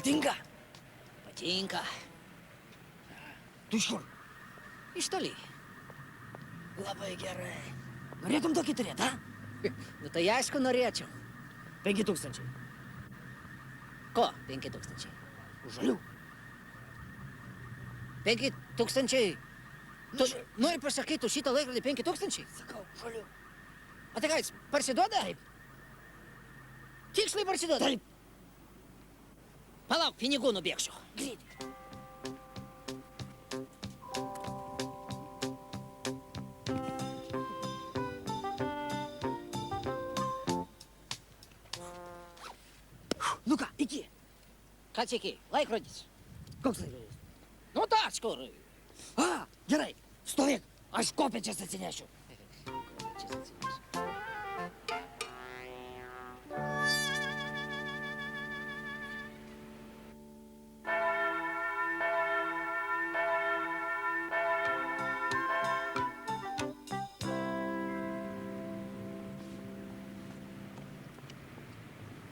Patinka? Patinka. Tu iš kur? Iš toli. Labai gerai. Norėtum tokį turėti, ha? Nu tai aišku norėčiau. 5000. Ko 5000? Už žalių. 5000? Tu nori pasakyti, už šitą laikrodį 5000? Sakau, žalių. O tai ką, jis parsiduoda? Taip. Tiksliai parsiduoda? Taip. Palauk, pinigų nubėgsiu. Greitai. Nu ką, iki. Ką iki? Laikrodis. Koks laikrodis? Nu tas kur. A, gerai. Stovėk. Aš kopečias atsinešiu.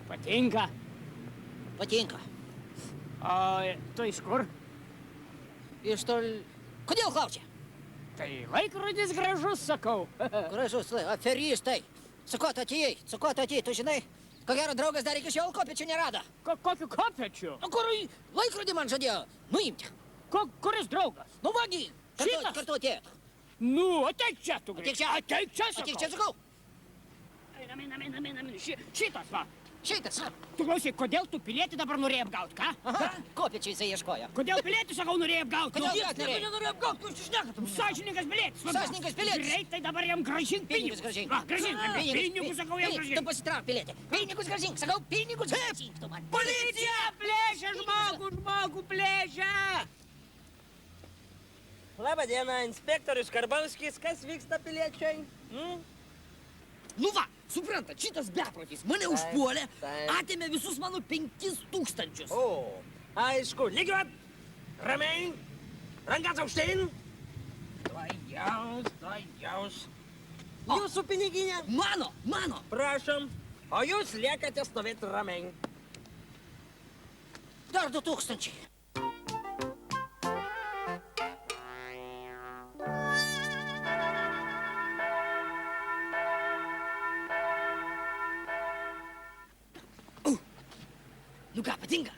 Patinka. Patinka. O tu iš kur? Iš tol... Kodėl klausia? Tai laikrodis gražus, sakau. Gražus, aferistai. Su ko tu atėjai? Su ko tu atėjai? Tu žinai, ko gero draugas dar iki šiol kopečių nerado. Kokiu kopečiu? Nu kur laikrodį man žadėjo nuimti? Kuris draugas? Nu vagi, Šitas? kartu atėjo. Nu, ateik čia, tu Ateik greit. čia. Ateik čia, sakau. Ateik čia, sakau. Einam. Šitas va. Šitas. Tu klausyk, kodėl tu pilietį dabar norėjai apgaut, ką? Aha, kopečiai jisai ieškojo. Kodėl pilietį, sakau, norėjai apgaut? Kodėl Nu, apgaut norėjai? Nenoriu apgauti, kur iššnekatum. Sąžiningas pilietis. va. Sąžiningas pilietis. Greitai dabar jam grąžink Pinigus pinigus. grąžink. Va, grąžink. Pinigus, sakau, jam Tu grąžink. pasitrauk, pilietė. Pinigus grąžink, sakau, pinigus grąžink tu man. Policija plėšia žmogų plėšia. Labą dieną, inspektorius Karbauskis, kas vyksta piliečiai? Nu va, suprantat, šitas beprotis mane užpuolė, taip. atėmė visus mano 5000. O, aišku, lygiuot, ramiai, rankas aukštyn. Tuojaus. Jūsų piniginė? Mano. Prašom, o jūs liekate stovėti ramiai. Dar 2000. Nu ką, patinka?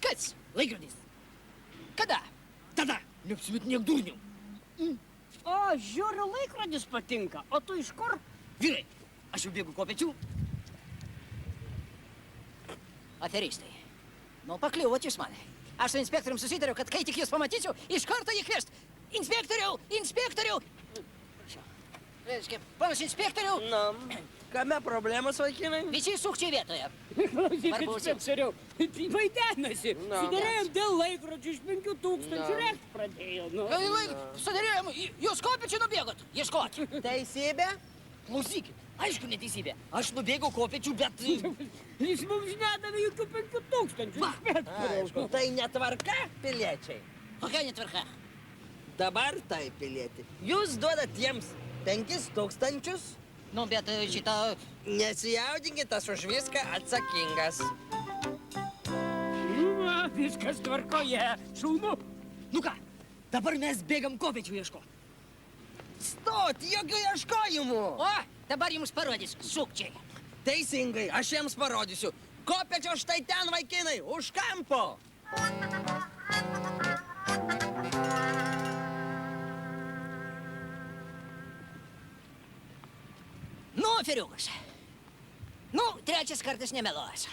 Kas? Laikrodis. Kada? Tada, neapsimetinėk durnių. O, žiūriu, laikrodis patinka. O tu iš kur? Vyrai, aš jau bėgu kopečių. Aferistai. Nu, pakliuvot jūs mane. Aš su inspektorium susitariau, kad kai tik jūs pamatysiu, iš karto jį kviest. Inspektoriau! Reiškia, panas inspektoriau, Na, kame problemos, vaikinai? visi sukčiai vietoje. Klausykit, Barbausiau. inspektoriau, vaidenasi. Na, Sudarėjom dėl laikrodžių iš 5000 Na. rekt pradėjo. Nu. Sudarėjom, jūs kopečių nubėgot, ieškot. Teisybė? Klausykit, aišku neteisybė. Aš nubėgau kopečių, bet... Jis mums nedavė jokių 5000. Va, Aišku, tai netvarka, piliečiai. Kokia netvarka? Dabar tai, pilieti. Jūs duodat jiems 5000, Nu, bet šitą... nesijaudinkit, aš už viską atsakingas. Va, viskas tvarkoje. Šaunu. Nu ką, dabar mes bėgam kopečių ieško. Stot, jokių ieškojimų. O, dabar jums parodys, sukčiai. Teisingai, aš jiems parodysiu. Kopečio štai ten, vaikinai, už kampo. Nu, feriukas. Nu, trečias kartas nemeluos.